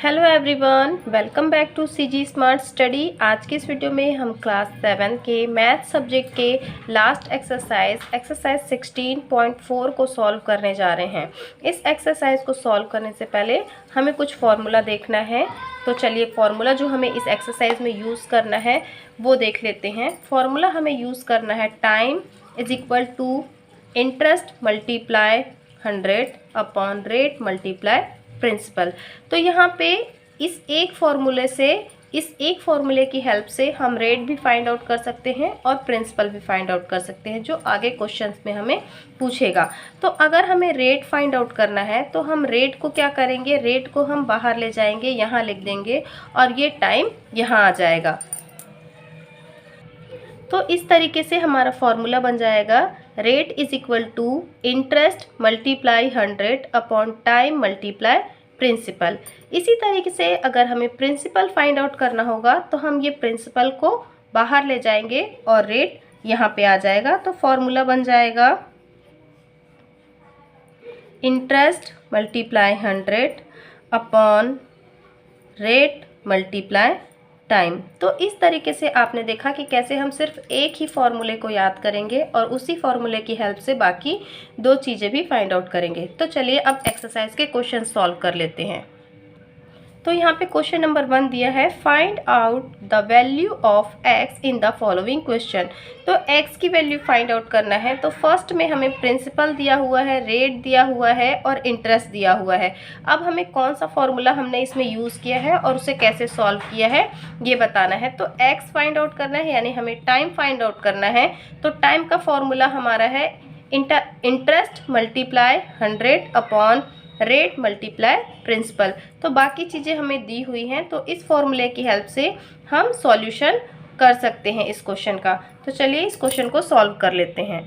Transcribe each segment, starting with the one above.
Hello everyone, welcome back to CG smart study. आज की इस वीडियो में हम क्लास 7 के मैथ सब्जेक्ट के लास्ट एक्सरसाइज 16.4 को सॉल्व करने जा रहे हैं। इस एक्सरसाइज को सॉल्व करने से पहले हमें कुछ फार्मूला देखना है। तो चलिए फार्मूला जो हमें इस एक्सरसाइज में यूज़ करना है वो देख लेते हैं। फार्मूला हमें यूज़ करना है time is equal to interest multiply 100 upon rate multiply principal. तो यहाँ पे इस एक फॉर्मूले की हेल्प से हम रेट भी फाइंड आउट कर सकते हैं और प्रिंसिपल भी फाइंड आउट कर सकते हैं जो आगे क्वेश्चंस में हमें पूछेगा। तो अगर हमें रेट फाइंड आउट करना है तो हम रेट को क्या करेंगे, रेट को हम बाहर ले जाएंगे, यहाँ लिख देंगे और ये टाइम यहाँ आ जाएगा। तो इस तरीके से हमारा फॉर्मूला बन जाएगा rate is equal to interest multiply 100 upon time multiply principal. इसी तरीके से अगर हमें प्रिंसिपल फाइंड आउट करना होगा तो हम ये प्रिंसिपल को बाहर ले जाएंगे और रेट यहाँ पे आ जाएगा। तो फॉर्मूला बन जाएगा interest multiply 100 upon rate multiply time. तो इस तरीके से आपने देखा कि कैसे हम सिर्फ एक ही फॉर्मूले को याद करेंगे और उसी फॉर्मूले की हेल्प से बाकी दो चीज़ें भी फाइंड आउट करेंगे। तो चलिए अब एक्सरसाइज के क्वेश्चन सॉल्व कर लेते हैं। तो यहाँ पे क्वेश्चन नंबर 1 दिया है find out the value of x in the following question. तो x की वैल्यू फाइंड आउट करना है। तो फर्स्ट में हमें प्रिंसिपल दिया हुआ है, रेट दिया हुआ है और इंटरेस्ट दिया हुआ है। अब हमें कौन सा फॉर्मूला हमने इसमें यूज़ किया है और उसे कैसे सॉल्व किया है ये बताना है। तो x फाइंड आउट करना है यानी हमें टाइम फाइंड आउट करना है। तो टाइम का फॉर्मूला हमारा है interest multiply 100 upon rate multiply principal. तो बाकी चीज़ें हमें दी हुई हैं तो इस फॉर्मूले की हेल्प से हम सॉल्यूशन कर सकते हैं इस क्वेश्चन का। तो चलिए इस क्वेश्चन को सॉल्व कर लेते हैं।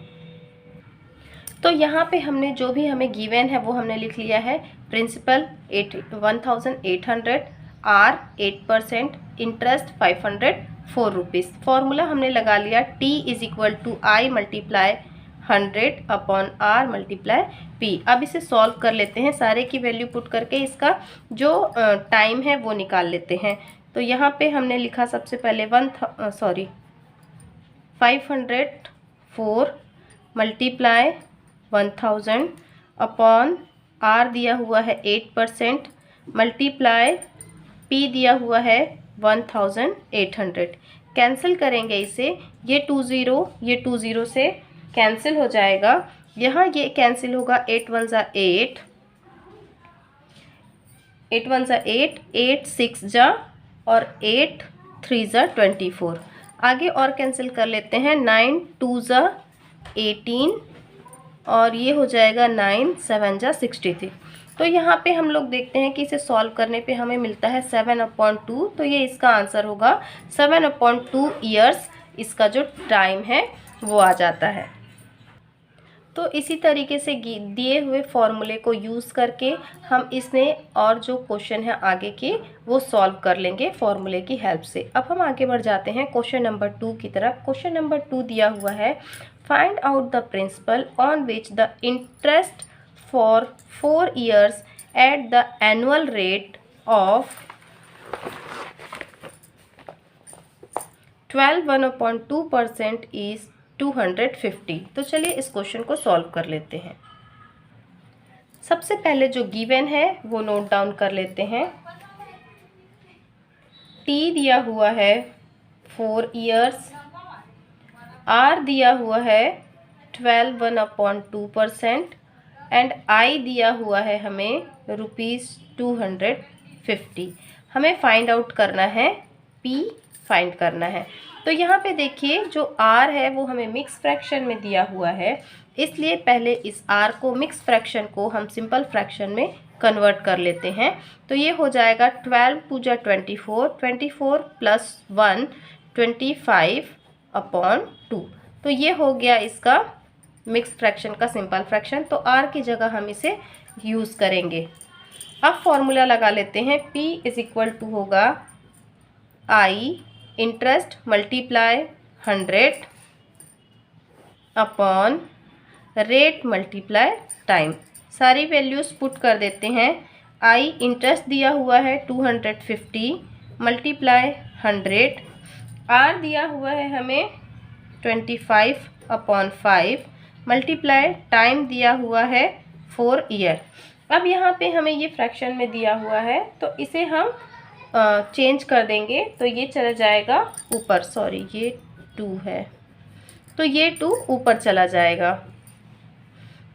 तो यहाँ पे हमने जो भी हमें गिवन है वो हमने लिख लिया है। Principal 1800, R 8%, interest 504 rupees. Formula हमने लगा लिया T is equal to I multiply 100 upon R multiply P. अब इसे सॉल्व कर लेते हैं, सारे की वैल्यू पुट करके इसका जो टाइम है वो निकाल लेते हैं। तो यहाँ पे हमने लिखा सबसे पहले 504 मल्टीप्लाई 1000 अपॉन आर दिया हुआ है 8% मल्टीप्लाई पी दिया हुआ है 1800। कैंसिल करेंगे इसे, ये 20 से कैंसिल हो जाएगा। यहाँ ये कैंसिल होगा, 8 1 जा 8, 8 1 जा 8, 8 6 जा और 8 3 जा 24। आगे और कैंसिल कर लेते हैं, 9 2 जा 18 और ये हो जाएगा 9 7 जा 63। तो यहाँ पे हम लोग देखते हैं कि इसे सॉल्व करने पे हमें मिलता है 7/2। तो ये इसका आंसर होगा 7/2 ईयर्स। इसका जो टाइम है वो आ जाता है। तो इसी तरीके से दिए हुए फॉर्मूले को यूज़ करके हम इसमें और जो क्वेश्चन है आगे के वो सॉल्व कर लेंगे फॉर्मूले की हेल्प से। अब हम आगे बढ़ जाते हैं क्वेश्चन नंबर 2 की तरफ। क्वेश्चन नंबर 2 दिया हुआ है find out the principal on which the interest for 4 years at the annual rate of 12.1/2% is 250। तो चलिए इस क्वेश्चन को सॉल्व कर लेते हैं। सबसे पहले जो गिवन है वो नोट डाउन कर लेते हैं। टी दिया हुआ है 4 ईयर्स, आर दिया हुआ है 12/1/2% एंड आई दिया हुआ है हमें ₹250। हमें फाइंड आउट करना है, पी फाइंड करना है। तो यहाँ पे देखिए जो r है वो हमें मिक्स फ्रैक्शन में दिया हुआ है, इसलिए पहले इस r को मिक्स फ्रैक्शन को हम सिंपल फ्रैक्शन में कन्वर्ट कर लेते हैं। तो ये हो जाएगा 12 2 जा 24, 24 प्लस 1 25/2। तो ये हो गया इसका मिक्स फ्रैक्शन का सिंपल फ्रैक्शन। तो r की जगह हम इसे यूज़ करेंगे। अब फॉर्मूला लगा लेते हैं, p इज इक्वल टू होगा I interest multiply 100 upon rate multiply time. सारी वैल्यूज़ पुट कर देते हैं। आई इंटरेस्ट दिया हुआ है 250 मल्टीप्लाई 100, आर दिया हुआ है हमें 25/5 मल्टीप्लाई टाइम दिया हुआ है 4 ईयर। अब यहाँ पे हमें ये फ्रैक्शन में दिया हुआ है तो इसे हम चेंज कर देंगे, तो ये चला जाएगा ऊपर, सॉरी ये 2 है तो ये 2 ऊपर चला जाएगा।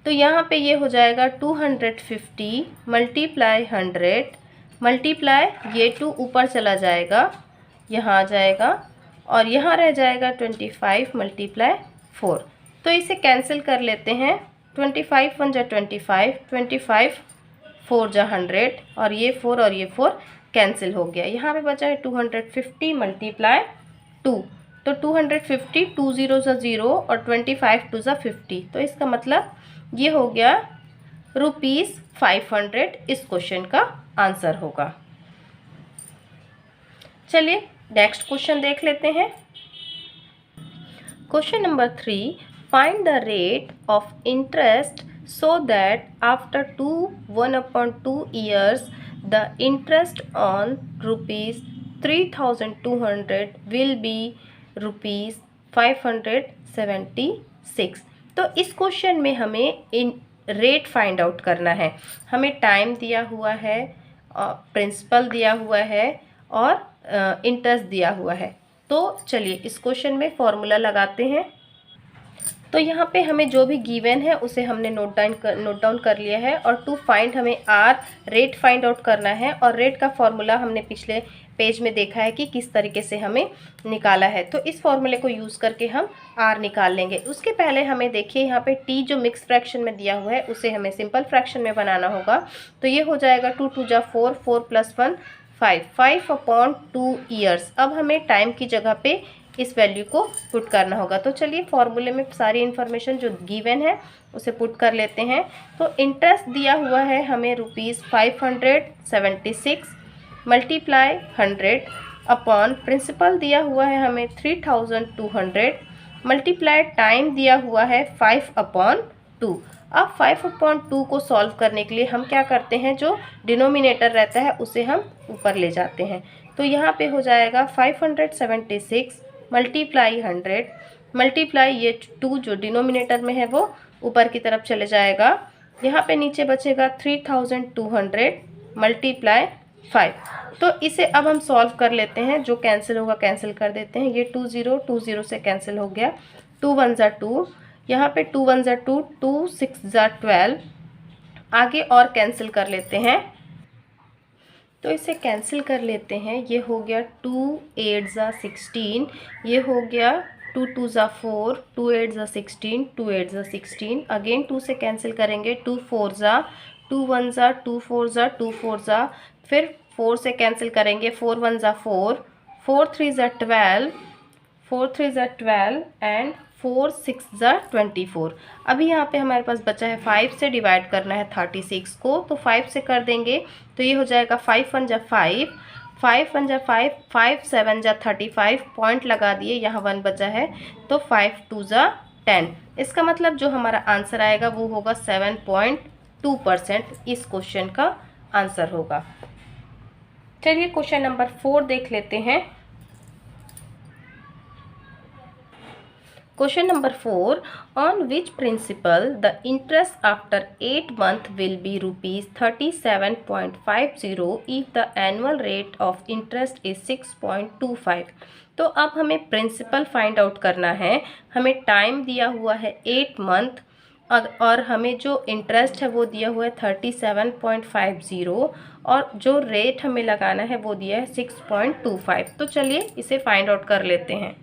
तो यहाँ पे ये हो जाएगा 250 मल्टीप्लाई 100 मल्टीप्लाई ये 2 ऊपर चला जाएगा, यहाँ आ जाएगा और यहाँ रह जाएगा 25 मल्टीप्लाई 4। तो इसे कैंसिल कर लेते हैं। 25 1 जा 25, 25 4 जा 100 और ये 4 कैंसिल हो गया। यहाँ पे बचा है 250 मल्टीप्लाई 2, तो 250 2 0 जा 0 और 25 2 जा 50, तो इसका मतलब ये हो गया ₹500 इस क्वेश्चन का आंसर होगा। चलिए नेक्स्ट क्वेश्चन देख लेते हैं। Question number 3, find the rate of interest so that after 1/2 years the interest on ₹3,200 will be ₹576। तो इस क्वेश्चन में हमें इन रेट फाइंड आउट करना है। हमें टाइम दिया हुआ है, प्रिंसिपल दिया हुआ है और इंटरेस्ट दिया हुआ है। तो चलिए इस क्वेश्चन में फॉर्मूला लगाते हैं। तो यहाँ पे हमें जो भी गिवन है उसे हमने नोट डाउन कर लिया है और टू फाइंड हमें आर रेट फाइंड आउट करना है और रेट का फॉर्मूला हमने पिछले पेज में देखा है कि किस तरीके से हमें निकाला है। तो इस फॉर्मूले को यूज़ करके हम आर निकाल लेंगे। उसके पहले हमें देखिए यहाँ पे टी जो मिक्स फ्रैक्शन में दिया हुआ है उसे हमें सिंपल फ्रैक्शन में बनाना होगा। तो ये हो जाएगा 2 2 जा 4, 4 + 1 5, 5/2 ईयर्स। अब हमें टाइम की जगह पे इस वैल्यू को पुट करना होगा। तो चलिए फॉर्मूले में सारी इन्फॉर्मेशन जो गिवन है उसे पुट कर लेते हैं। तो इंटरेस्ट दिया हुआ है हमें ₹576 मल्टीप्लाई 100 अपॉन प्रिंसिपल दिया हुआ है हमें 3200 मल्टीप्लाई टाइम दिया हुआ है 5/2। अब 5/2 को सॉल्व करने के लिए हम क्या करते हैं, जो डिनोमिनेटर रहता है उसे हम ऊपर ले जाते हैं। तो यहाँ पे हो जाएगा 576 मल्टीप्लाई 100 मल्टीप्लाई ये 2 जो डिनोमिनेटर में है वो ऊपर की तरफ चले जाएगा। यहाँ पे नीचे बचेगा 3200 मल्टीप्लाई 5। तो इसे अब हम सॉल्व कर लेते हैं, जो कैंसिल होगा कैंसिल कर देते हैं। ये 2 0 से कैंसिल हो गया, 2 1 जा 2, यहाँ पे 2 1 जा 2, 2 6 जा 12, आगे और कैंसिल कर लेते हैं। तो इसे कैंसिल कर लेते हैं। ये हो गया 2 8 जा 16, ये हो गया 2 2 जा 4, 2 8 जा 16, 2 8 जा 16, अगेन 2 से कैंसिल करेंगे, 2 4 जा, 2 1 जा, 2 4 जा, 2 4 जा, फिर 4 से कैंसिल करेंगे, 4 1 जा 4, 4 3 जा 12, 4 3 जा 12 एंड 4 6 जा 24। अभी यहाँ पे हमारे पास बचा है 5 से डिवाइड करना है 36 को, तो 5 से कर देंगे तो ये हो जाएगा 5 1 जा 5, 5 1 जा 5, 5 7 जा 35, पॉइंट लगा दिए, यहाँ 1 बचा है तो 5 2 जा 10। इसका मतलब जो हमारा आंसर आएगा वो होगा 7.2% इस क्वेश्चन का आंसर होगा। चलिए क्वेश्चन नंबर 4 देख लेते हैं। Question number 4, on which principal the interest after 8 months will be ₹37.50 if the annual rate of interest is 6.25। तो अब हमें प्रिंसिपल फाइंड आउट करना है। हमें टाइम दिया हुआ है 8 मंथ और हमें जो इंटरेस्ट है वो दिया हुआ है 37.50 और जो रेट हमें लगाना है वो दिया है 6.25। तो चलिए इसे फाइंड आउट कर लेते हैं।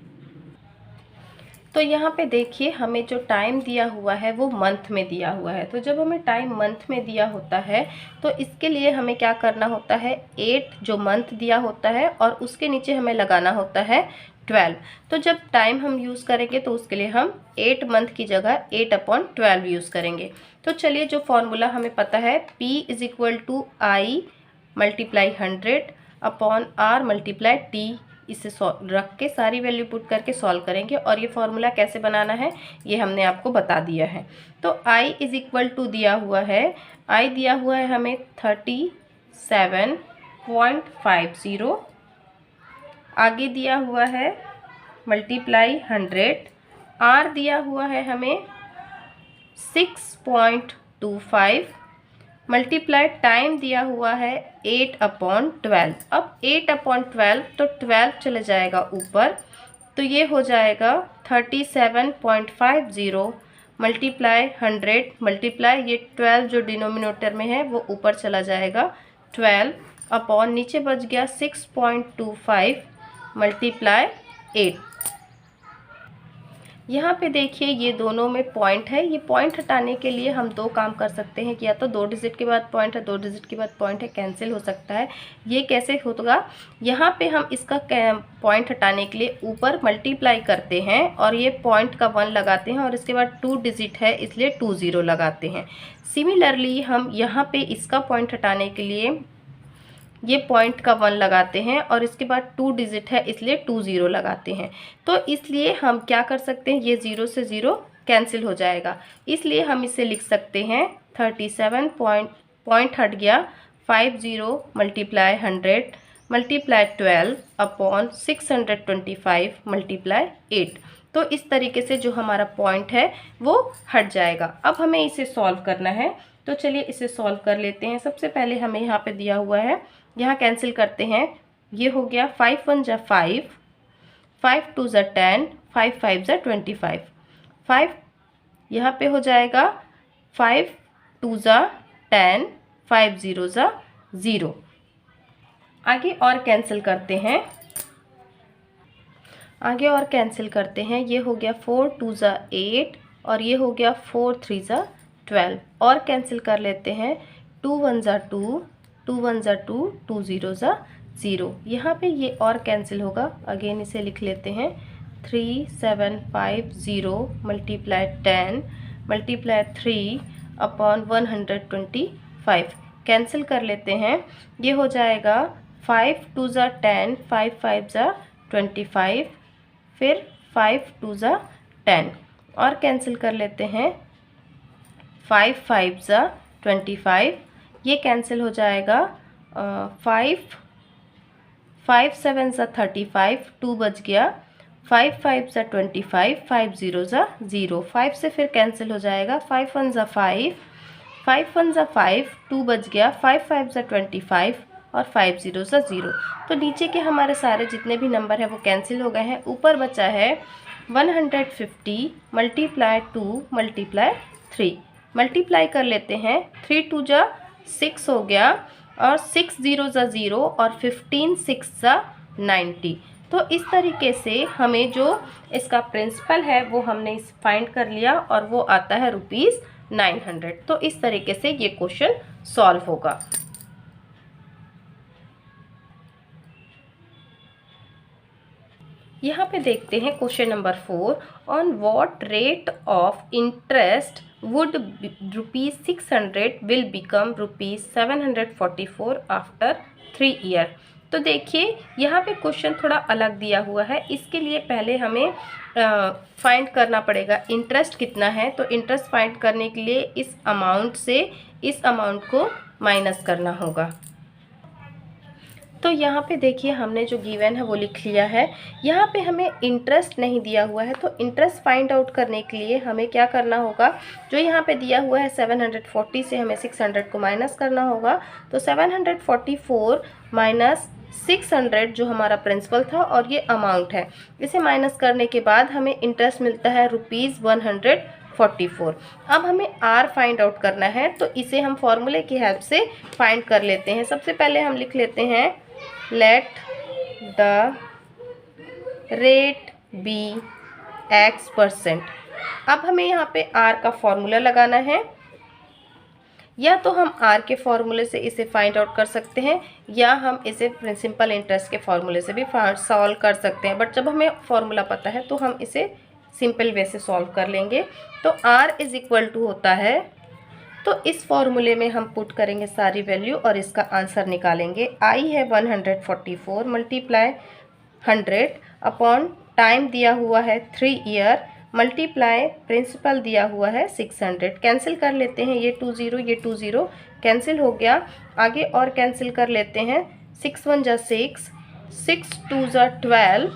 तो यहाँ पे देखिए हमें जो टाइम दिया हुआ है वो मंथ में दिया हुआ है। तो जब हमें टाइम मंथ में दिया होता है तो इसके लिए हमें क्या करना होता है, 8 जो मंथ दिया होता है और उसके नीचे हमें लगाना होता है 12। तो जब टाइम हम यूज़ करेंगे तो उसके लिए हम 8 मंथ की जगह 8/12 यूज़ करेंगे। तो चलिए जो फॉर्मूला हमें पता है P = I multiply 100 upon R multiply T, इसे रख के सारी वैल्यू पुट करके सॉल्व करेंगे और ये फॉर्मूला कैसे बनाना है ये हमने आपको बता दिया है। तो I = दिया हुआ है, I दिया हुआ है हमें 30 37.50। आगे दिया हुआ है मल्टीप्लाई 100, आर दिया हुआ है हमें 6.25, मल्टीप्लाई टाइम दिया हुआ है 8/12। अब 8/12 तो 12 चले जाएगा ऊपर, तो ये हो जाएगा 37.50 मल्टीप्लाई 100 मल्टीप्लाई ये 12 जो डिनोमिनेटर में है वो ऊपर चला जाएगा 12 अपॉन नीचे बच गया 6.25 मल्टीप्लाई 8। यहाँ पे देखिए ये दोनों में पॉइंट है, ये पॉइंट हटाने के लिए हम दो काम कर सकते हैं कि या तो 2 डिजिट के बाद पॉइंट है, 2 डिजिट के बाद पॉइंट है, कैंसिल हो सकता है। ये कैसे होगा, यहाँ पे हम इसका पॉइंट हटाने के लिए ऊपर मल्टीप्लाई करते हैं और ये पॉइंट का 1 लगाते हैं और इसके बाद 2 डिजिट है इसलिए 2 0 लगाते हैं। सिमिलरली हम यहाँ पे इसका पॉइंट हटाने के लिए ये पॉइंट का 1 लगाते हैं और इसके बाद 2 डिजिट है इसलिए 2 0 लगाते हैं। तो इसलिए हम क्या कर सकते हैं, ये 0 से 0 कैंसिल हो जाएगा, इसलिए हम इसे लिख सकते हैं 37 पॉइंट हट गया 50 मल्टीप्लाई 100 मल्टीप्लाई 12 अपॉन 625 मल्टीप्लाई 8। तो इस तरीके से जो हमारा पॉइंट है वो हट जाएगा। अब हमें इसे सॉल्व करना है, तो चलिए इसे सॉल्व कर लेते हैं। सबसे पहले हमें यहाँ पे दिया हुआ है, यहाँ कैंसिल करते हैं, ये हो गया 5 1 जा 5, 5 2 जा 10, 5 5 जा 25, 5 यहाँ पे हो जाएगा 5 2 जा 10, 5 0 जा 0। आगे और कैंसिल करते हैं, आगे और कैंसिल करते हैं, ये हो गया 4 2 जा 8 और ये हो गया 4 3 जा 12 और कैंसिल कर लेते हैं, 2 1 जा 2, 2 1 जा 2, 2 0 जा 0। यहाँ पे ये और कैंसिल होगा, अगेन इसे लिख लेते हैं 3750 मल्टीप्लाई 10 मल्टीप्लाई 3 अपॉन 125 कैंसिल कर लेते हैं, ये हो जाएगा 5 2 जा 10, 5 5 जा 25, फिर 5 2 जा 10 और कैंसिल कर लेते हैं 5 5 जा 25, ये कैंसिल हो जाएगा 5 5 7 जा 35, 2 बच गया, 5 5 जा 25, 5 0 जा 0, 5 से फिर कैंसिल हो जाएगा, 5 1 जा 5, 5 1 जा 5, 2 बच गया, 5 5 जा 25 और 5 0 जा 0। तो नीचे के हमारे सारे जितने भी नंबर है वो कैंसिल हो गए हैं, ऊपर बचा है 150 मल्टीप्लाई 2 मल्टीप्लाई 3। मल्टीप्लाई कर लेते हैं, 3 2 जा 6 हो गया और 6 0 जा 0 और 15 6 जा 90। तो इस तरीके से हमें जो इसका प्रिंसिपल है वो हमने फाइंड कर लिया और वो आता है ₹900। तो इस तरीके से ये क्वेश्चन सॉल्व होगा। यहाँ पे देखते हैं question number 4, on what rate of interest would ₹600 will become ₹744 after 3 year. तो देखिए यहाँ पे क्वेश्चन थोड़ा अलग दिया हुआ है, इसके लिए पहले हमें फाइंड करना पड़ेगा इंटरेस्ट कितना है। तो इंटरेस्ट फाइंड करने के लिए इस अमाउंट से इस अमाउंट को माइनस करना होगा। तो यहाँ पे देखिए हमने जो गिवन है वो लिख लिया है, यहाँ पे हमें इंटरेस्ट नहीं दिया हुआ है, तो इंटरेस्ट फाइंड आउट करने के लिए हमें क्या करना होगा, जो यहाँ पे दिया हुआ है 740 से हमें 600 को माइनस करना होगा। तो 744 माइनस 600 जो हमारा प्रिंसिपल था और ये अमाउंट है, इसे माइनस करने के बाद हमें इंटरेस्ट मिलता है ₹144। अब हमें आर फाइंड आउट करना है, तो इसे हम फॉर्मूले की हेल्प से फाइंड कर लेते हैं। सबसे पहले हम लिख लेते हैं let the rate be X%। अब हमें यहाँ पे आर का फॉर्मूला लगाना है, या तो हम आर के फॉर्मूले से इसे फाइंड आउट कर सकते हैं या हम इसे सिंपल इंटरेस्ट के फॉर्मूले से भी सॉल्व कर सकते हैं, बट जब हमें फॉर्मूला पता है तो हम इसे सिंपल वे से सॉल्व कर लेंगे। तो R इज इक्वल टू होता है, तो इस फॉर्मूले में हम पुट करेंगे सारी वैल्यू और इसका आंसर निकालेंगे। I है 144 मल्टीप्लाई 100 अपॉन टाइम दिया हुआ है 3 ईयर मल्टीप्लाई प्रिंसिपल दिया हुआ है 600, कैंसिल कर लेते हैं, ये 2 0 कैंसिल हो गया। आगे और कैंसिल कर लेते हैं, 6 1 जा 6, 6 2 जा 12,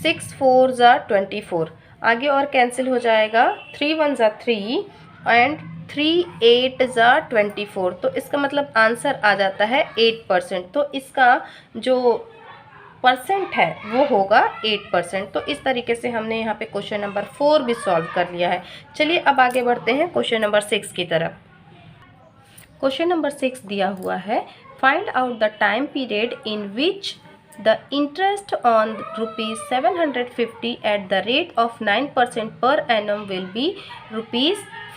6 4 जा 24। आगे और कैंसिल हो जाएगा, 3 1 जा 3 एंड 3 8 जा 24। तो इसका मतलब आंसर आ जाता है 8%। तो इसका जो परसेंट है वो होगा 8%। तो इस तरीके से हमने यहाँ पे क्वेश्चन नंबर 4 भी सॉल्व कर लिया है। चलिए अब आगे बढ़ते हैं क्वेश्चन नंबर 6 की तरफ। क्वेश्चन नंबर 6 दिया हुआ है, find out the time period in which the interest on ₹750 at the rate of 9% per annum will be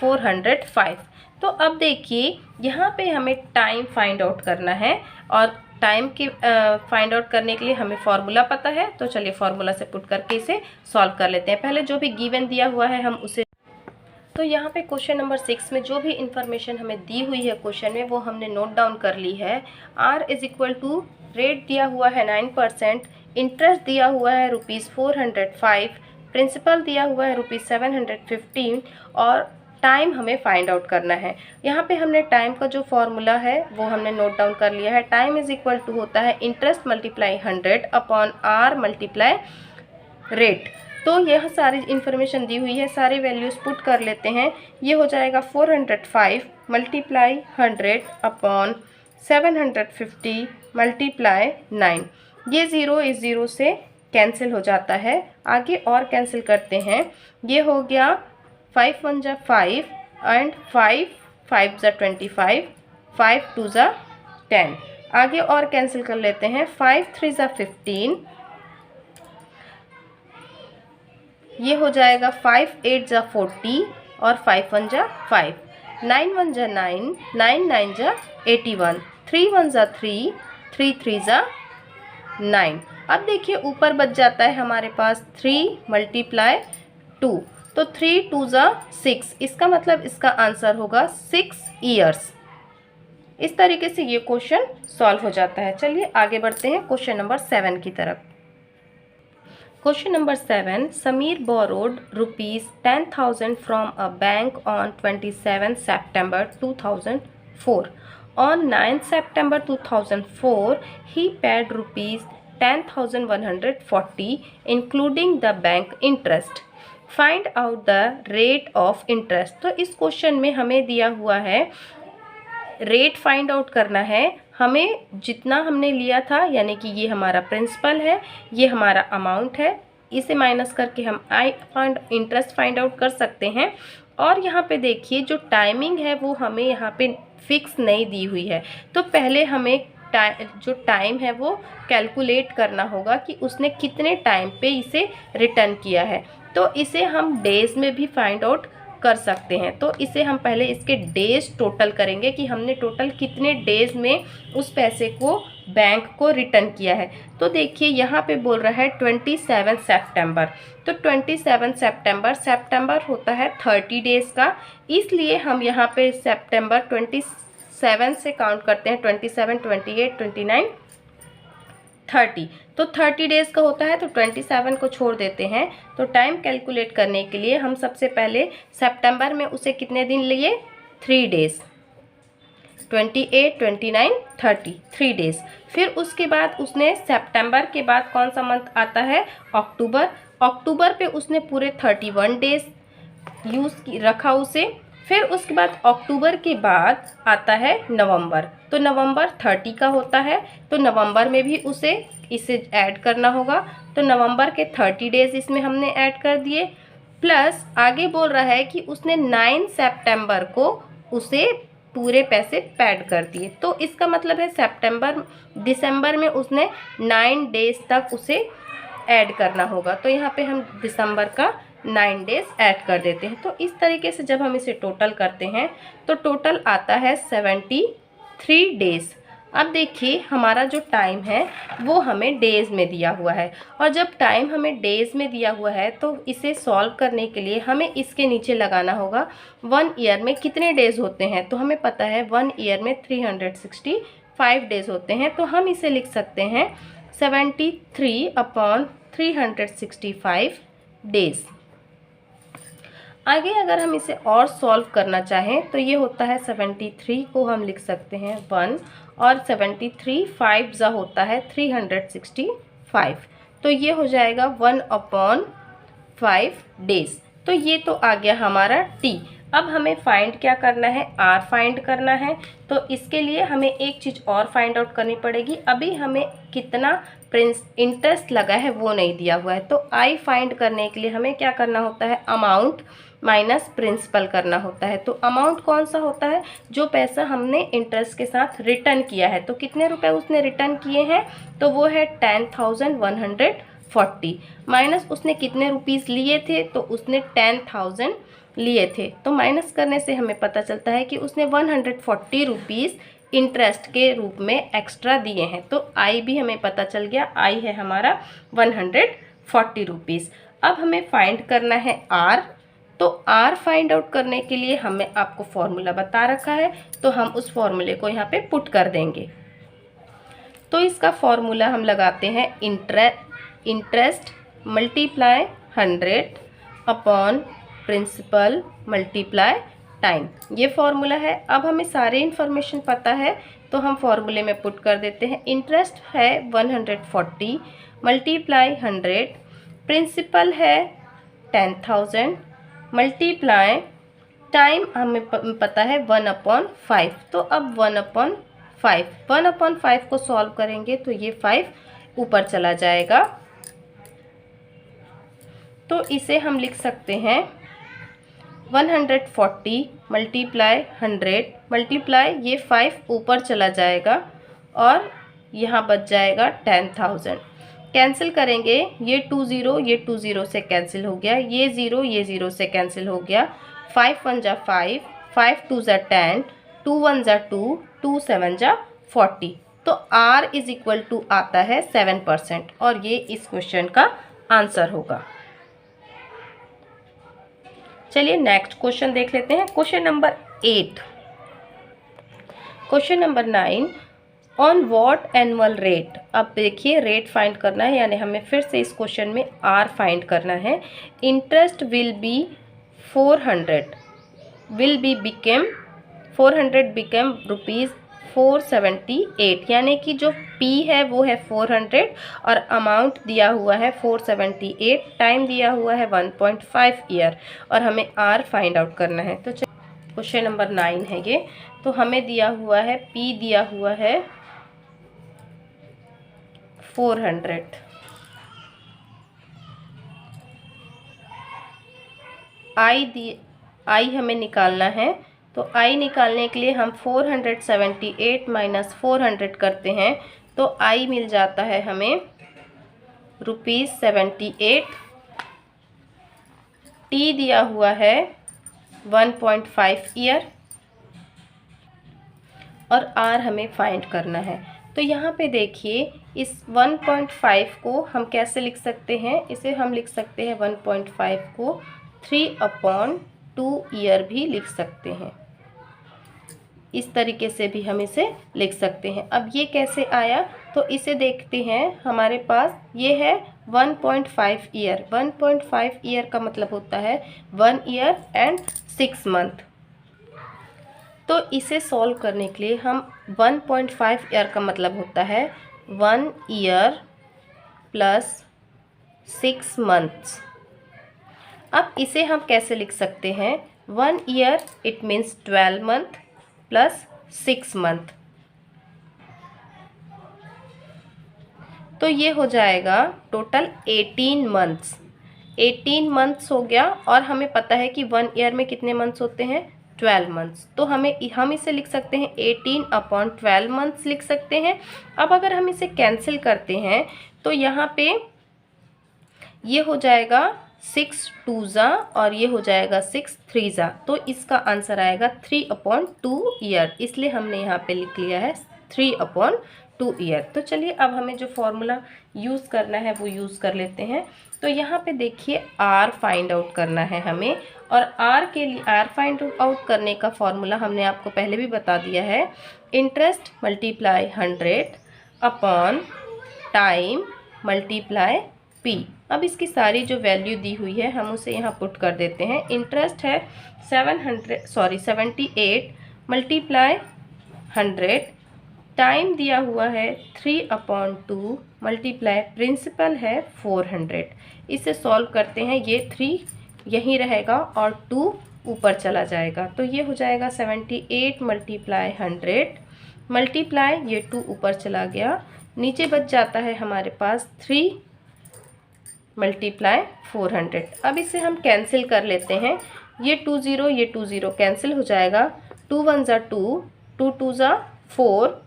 ₹405। तो अब देखिए यहाँ पे हमें टाइम फाइंड आउट करना है, और टाइम की फाइंड आउट करने के लिए हमें फॉर्मूला पता है। तो चलिए फॉर्मूला से पुट करके इसे सॉल्व कर लेते हैं। पहले जो भी गिवन दिया हुआ है हम उसे, तो यहाँ पे क्वेश्चन नंबर 6 में जो भी इंफॉर्मेशन हमें दी हुई है क्वेश्चन में वो हमने नोट डाउन कर ली है। R is equal to rate दिया हुआ है 9%, इंटरेस्ट दिया हुआ है ₹405, प्रिंसिपल दिया हुआ है ₹715 और टाइम हमें फाइंड आउट करना है। यहाँ पे हमने टाइम का जो फॉर्मूला है वो हमने नोट डाउन कर लिया है। टाइम इज इक्वल टू होता है interest multiply 100 upon R multiply rate. तो यह सारी इन्फॉर्मेशन दी हुई है, सारे वैल्यूज़ पुट कर लेते हैं। ये हो जाएगा 405 मल्टीप्लाई 100 अपॉन 750 मल्टीप्लाई 9। ये 0 इस 0 से कैंसिल हो जाता है। आगे और कैंसिल करते हैं, ये हो गया 5 1 जा 5 एंड 5 5 जा 25, 5 2 जा 10। आगे और कैंसिल कर लेते हैं, 5 3 जा 15, ये हो जाएगा 5 8 जा 40 और 5 1 जा 5, 9 1 जा 9, 9 9 जा 81, 3 1 जा 3, 3 3 जा 9। अब देखिए ऊपर बच जाता है हमारे पास 3 मल्टीप्लाई 2, तो 3 2 जा 6, इसका मतलब इसका आंसर होगा 6 ईयर्स। इस तरीके से ये क्वेश्चन सॉल्व हो जाता है। चलिए आगे बढ़ते हैं क्वेश्चन नंबर 7 की तरफ। Question number 7. Sameer borrowed ₹10,000 from a bank on 27 September 2004. On 9 September 2004, he paid ₹10,140 including the bank interest. Find out the rate of interest. तो इस क्वेश्चन में हमें दिया हुआ है रेट फाइंड आउट करना है। हमें जितना हमने लिया था, यानी कि ये हमारा प्रिंसिपल है, ये हमारा अमाउंट है, इसे माइनस करके हम इंटरेस्ट फाइंड आउट कर सकते हैं। और यहाँ पे देखिए जो टाइमिंग है वो हमें यहाँ पे फिक्स नहीं दी हुई है। तो पहले हमें जो टाइम है वो कैलकुलेट करना होगा कि उसने कितने टाइम पे इसे रिटर्न किया है। तो इसे हम डेज़ में भी फाइंड आउट कर सकते हैं। तो इसे हम पहले इसके डेज टोटल करेंगे कि हमने टोटल कितने डेज में उस पैसे को बैंक को रिटर्न किया है। तो देखिए यहाँ पे बोल रहा है 27 सितंबर, तो 27 सितंबर, सितंबर होता है 30 डेज़ का, इसलिए हम यहाँ पे सितंबर 27 से काउंट करते हैं, 27 28 29 30। तो 30 डेज़ का होता है, तो 27 को छोड़ देते हैं। तो टाइम कैलकुलेट करने के लिए हम सबसे पहले सितंबर में उसे कितने दिन लिए, 3 डेज़, 28 29 30, 3 डेज़। फिर उसके बाद उसने सितंबर के बाद कौन सा मंथ आता है, अक्टूबर। अक्टूबर पे उसने पूरे 31 डेज़ रखा उसे। फिर उसके बाद अक्टूबर के बाद आता है नवंबर, तो नवंबर 30 का होता है, तो नवंबर में भी उसे इसे ऐड करना होगा। तो नवंबर के 30 डेज़ इसमें हमने ऐड कर दिए, प्लस आगे बोल रहा है कि उसने 9 सितंबर को उसे पूरे पैसे पेड कर दिए। तो इसका मतलब है दिसंबर में उसने 9 डेज़ तक उसे ऐड करना होगा। तो यहाँ पे हम दिसंबर का 9 डेज़ ऐड कर देते हैं। तो इस तरीके से जब हम इसे टोटल करते हैं तो टोटल आता है 73 डेज़। अब देखिए हमारा जो टाइम है वो हमें डेज़ में दिया हुआ है, और जब टाइम हमें डेज़ में दिया हुआ है तो इसे सॉल्व करने के लिए हमें इसके नीचे लगाना होगा 1 ईयर में कितने डेज़ होते हैं। तो हमें पता है 1 ईयर में 365 डेज़ होते हैं। तो हम इसे लिख सकते हैं 73/365 डेज। आगे अगर हम इसे और सॉल्व करना चाहें तो ये होता है 73 को हम लिख सकते हैं 1 और 73 5 जा होता है 365, तो ये हो जाएगा 1/5 डेज। तो ये तो आ गया हमारा टी। अब हमें फाइंड क्या करना है, आर फाइंड करना है। तो इसके लिए हमें एक चीज़ और फाइंड आउट करनी पड़ेगी। अभी हमें कितना इंटरेस्ट लगा है वो नहीं दिया हुआ है, तो आई फाइंड करने के लिए हमें क्या करना होता है, अमाउंट माइनस प्रिंसिपल करना होता है। तो अमाउंट कौन सा होता है, जो पैसा हमने इंटरेस्ट के साथ रिटर्न किया है। तो कितने रुपए उसने रिटर्न किए हैं, तो वो है 10,140 माइनस उसने कितने रुपीस लिए थे, तो उसने 10,000 लिए थे। तो माइनस करने से हमें पता चलता है कि उसने 140 रुपीज़ इंटरेस्ट के रूप में एक्स्ट्रा दिए हैं। तो आई भी हमें पता चल गया, आई है हमारा 140 रुपीज़। अब हमें फाइंड करना है आर। तो आर फाइंड आउट करने के लिए हमें आपको फॉर्मूला बता रखा है, तो हम उस फॉर्मूले को यहाँ पे पुट कर देंगे। तो इसका फॉर्मूला हम लगाते हैं interest multiply 100 upon principal multiply time, ये फॉर्मूला है। अब हमें सारे इन्फॉर्मेशन पता है तो हम फॉर्मूले में पुट कर देते हैं। इंटरेस्ट है 140 मल्टीप्लाई 100, प्रिंसिपल है 10,000 मल्टीप्लाई टाइम हमें पता है 1/5। तो अब 1/5 को सॉल्व करेंगे तो ये 5 ऊपर चला जाएगा, तो इसे हम लिख सकते हैं 140 मल्टीप्लाई 100 मल्टीप्लाई ये 5 ऊपर चला जाएगा और यहाँ बच जाएगा 10,000। कैंसिल करेंगे, ये 2 0 से कैंसिल हो गया, ये 0 से कैंसिल हो गया। 5 1 जा 5, 5 2 जा 10, 2 1 जा 2, 2 7 जा 40। तो R इज इक्वल टू आता है 7% और ये इस क्वेश्चन का आंसर होगा। चलिए नेक्स्ट क्वेश्चन देख लेते हैं। Question number 8। Question number 9, on what annual rate. अब देखिए रेट फाइंड करना है, यानी हमें फिर से इस क्वेश्चन में आर फाइंड करना है। Interest will be 400 become rupees 478, यानी कि जो P है वो है 400 और अमाउंट दिया हुआ है 478, टाइम दिया हुआ है 1.5 ईयर और हमें R फाइंड आउट करना है। तो क्वेश्चन नंबर 9 है ये। तो हमें दिया हुआ है P दिया हुआ है 400, I हमें निकालना है। तो I निकालने के लिए हम 478 माइनस 400 करते हैं, तो I मिल जाता है हमें ₹78। T दिया हुआ है 1.5 ईयर और R हमें फाइंड करना है। तो यहाँ पे देखिए इस 1.5 को हम कैसे लिख सकते हैं, इसे हम लिख सकते हैं 1.5 को 3/2 ईयर भी लिख सकते हैं। इस तरीके से भी हम इसे लिख सकते हैं। अब ये कैसे आया, तो इसे देखते हैं। हमारे पास ये है 1.5 ईयर। 1.5 ईयर का मतलब होता है 1 ईयर एंड 6 मंथ। तो इसे सॉल्व करने के लिए हम 1.5 ईयर का मतलब होता है 1 ईयर प्लस 6 मंथ्स। अब इसे हम कैसे लिख सकते हैं, 1 year it means 12 month plus 6 month, तो ये हो जाएगा टोटल 18 मंथ्स। 18 मंथ्स हो गया और हमें पता है कि 1 ईयर में कितने मंथ्स होते हैं, 12 मंथ्स। तो हम इसे लिख सकते हैं 18/12 मंथ्स लिख सकते हैं। अब अगर हम इसे कैंसिल करते हैं तो यहाँ पे ये हो जाएगा 6 2 जा और ये हो जाएगा 6 3 जा, तो इसका आंसर आएगा 3/2 ईयर। इसलिए हमने यहाँ पे लिख लिया है 3/2 ईयर। तो चलिए अब हमें जो फॉर्मूला यूज़ करना है वो यूज़ कर लेते हैं। तो यहाँ पे देखिए आर फाइंड आउट करना है हमें, और आर के लिए आर फाइंड आउट करने का फॉर्मूला हमने आपको पहले भी बता दिया है। Interest multiply 100 upon time multiply P. अब इसकी सारी जो वैल्यू दी हुई है हम उसे यहाँ पुट कर देते हैं। इंटरेस्ट है 78 मल्टीप्लाई 100, टाइम दिया हुआ है 3/2 मल्टीप्लाई प्रिंसिपल है 400। इसे सॉल्व करते हैं, ये 3 यहीं रहेगा और 2 ऊपर चला जाएगा, तो ये हो जाएगा 78 मल्टीप्लाई 100 मल्टीप्लाई ये 2 ऊपर चला गया, नीचे बच जाता है हमारे पास 3 मल्टीप्लाई 400। अब इसे हम कैंसिल कर लेते हैं, ये 2 0 कैंसिल हो जाएगा, 2 1 ज़ा 2, 2 2 ज़ा 4,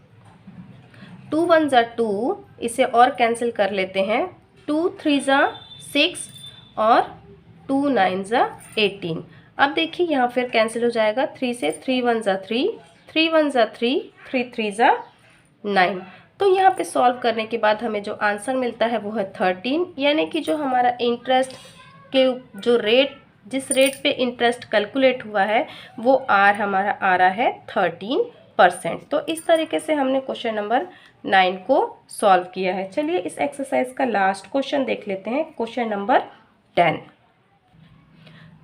2 1 ज़ा 2, इसे और कैंसिल कर लेते हैं, 2 3 ज़ा 6 और 2 9 ज़ा 18। अब देखिए यहाँ फिर कैंसिल हो जाएगा, 3 से 3 1 ज़ा 3, 3 1 ज़ा 3, 3 3 ज़ा 9। तो यहाँ पे सॉल्व करने के बाद हमें जो आंसर मिलता है वो है 13, यानी कि जो हमारा इंटरेस्ट के जो रेट, जिस रेट पे इंटरेस्ट कैलकुलेट हुआ है वो हमारा आ रहा है 13%। तो इस तरीके से हमने क्वेश्चन नंबर 9 को सॉल्व किया है। चलिए इस एक्सरसाइज का लास्ट क्वेश्चन देख लेते हैं, question number 10।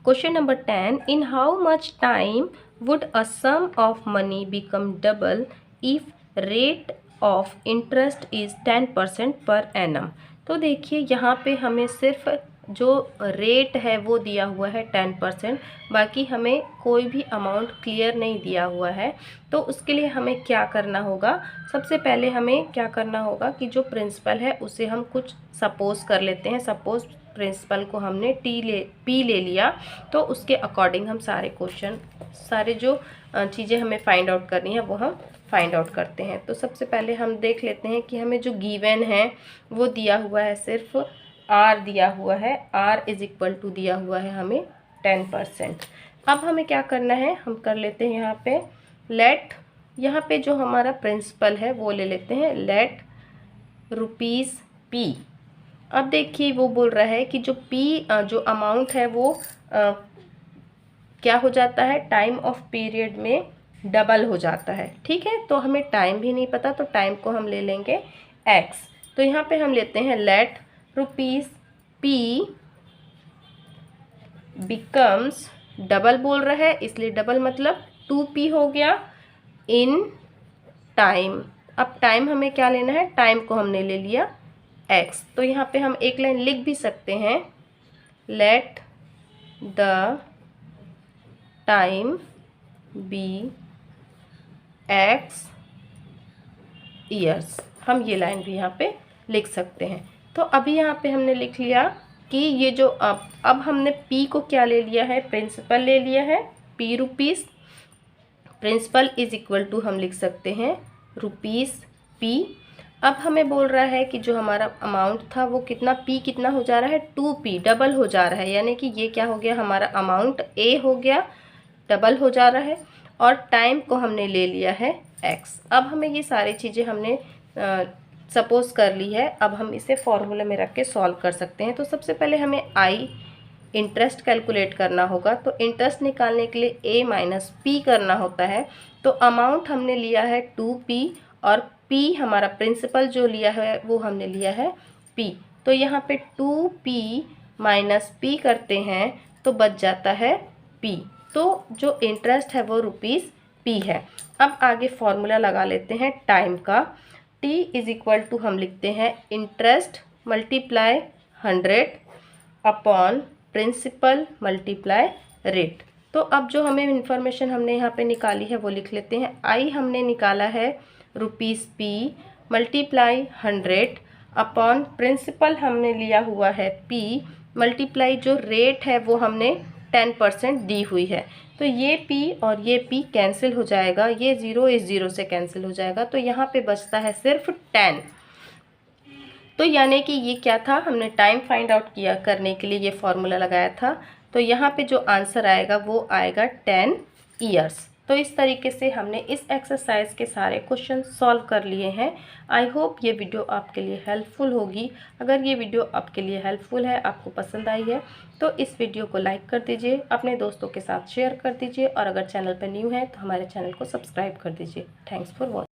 Question number 10, in how much time would a sum of money become double if rate of interest is 10% per annum. तो देखिए यहाँ पे हमें सिर्फ जो रेट है वो दिया हुआ है 10%, बाकी हमें कोई भी अमाउंट क्लियर नहीं दिया हुआ है। तो उसके लिए हमें क्या करना होगा, सबसे पहले हमें क्या करना होगा कि जो प्रिंसिपल है उसे हम कुछ सपोज कर लेते हैं। सपोज प्रिंसिपल को हमने पी ले लिया, तो उसके अकॉर्डिंग हम सारे क्वेश्चन, सारे जो चीज़ें हमें फाइंड आउट करनी है वो हम फाइंड आउट करते हैं। तो सबसे पहले हम देख लेते हैं कि हमें जो गिवन है वो दिया हुआ है, सिर्फ आर दिया हुआ है, आर इज इक्वल टू दिया हुआ है हमें 10%। अब हमें क्या करना है, हम कर लेते हैं यहाँ पे लेट, यहाँ पे जो हमारा प्रिंसिपल है वो ले लेते हैं लेट रुपीज़ पी। अब देखिए वो बोल रहा है कि जो पी जो अमाउंट है वो क्या हो जाता है, टाइम ऑफ पीरियड में डबल हो जाता है। ठीक है, तो हमें टाइम भी नहीं पता, तो टाइम को हम ले लेंगे x। तो यहाँ पे हम लेते हैं let rupees P becomes, double बोल रहा है इसलिए डबल मतलब 2p हो गया इन टाइम। अब टाइम हमें क्या लेना है, टाइम को हमने ले लिया x। तो यहाँ पे हम एक लाइन लिख भी सकते हैं, let the time be x years, हम ये लाइन भी यहाँ पे लिख सकते हैं। तो अभी यहाँ पे हमने लिख लिया कि ये जो अब हमने p को क्या ले लिया है, प्रिंसिपल ले लिया है p rupees, principal is equal to हम लिख सकते हैं रुपीज़ p। अब हमें बोल रहा है कि जो हमारा अमाउंट था वो कितना, p कितना हो जा रहा है, 2p, डबल हो जा रहा है, यानी कि ये क्या हो गया, हमारा अमाउंट a हो गया, डबल हो जा रहा है, और टाइम को हमने ले लिया है x। अब हमें ये सारी चीज़ें हमने सपोज कर ली है, अब हम इसे फॉर्मूले में रख के सॉल्व कर सकते हैं। तो सबसे पहले हमें आई इंटरेस्ट कैलकुलेट करना होगा, तो इंटरेस्ट निकालने के लिए a माइनस पी करना होता है। तो अमाउंट हमने लिया है 2p और p हमारा प्रिंसिपल जो लिया है वो हमने लिया है p। तो यहाँ पे 2p माइनस p करते हैं तो बच जाता है p। तो जो इंटरेस्ट है वो रुपीज़ p है। अब आगे फॉर्मूला लगा लेते हैं टाइम का, t इज इक्वल टू हम लिखते हैं interest multiply 100 upon principal multiply rate. तो अब जो हमें इंफॉर्मेशन हमने यहाँ पे निकाली है वो लिख लेते हैं। आई हमने निकाला है rupees p multiply 100 upon principal हमने लिया हुआ है p मल्टीप्लाई जो रेट है वो हमने 10% दी हुई है। तो ये p और ये p कैंसिल हो जाएगा, ये 0 इस 0 से कैंसिल हो जाएगा, तो यहाँ पे बचता है सिर्फ 10। तो यानी कि ये क्या था, हमने टाइम फाइंड आउट किया करने के लिए ये फॉर्मूला लगाया था। तो यहाँ पे जो आंसर आएगा वो आएगा 10 ईयर्स। तो इस तरीके से हमने इस एक्सरसाइज के सारे क्वेश्चन सॉल्व कर लिए हैं। आई होप ये वीडियो आपके लिए हेल्पफुल होगी। अगर ये वीडियो आपके लिए हेल्पफुल है, आपको पसंद आई है, तो इस वीडियो को लाइक कर दीजिए, अपने दोस्तों के साथ शेयर कर दीजिए, और अगर चैनल पर न्यू है तो हमारे चैनल को सब्सक्राइब कर दीजिए। Thanks for watching.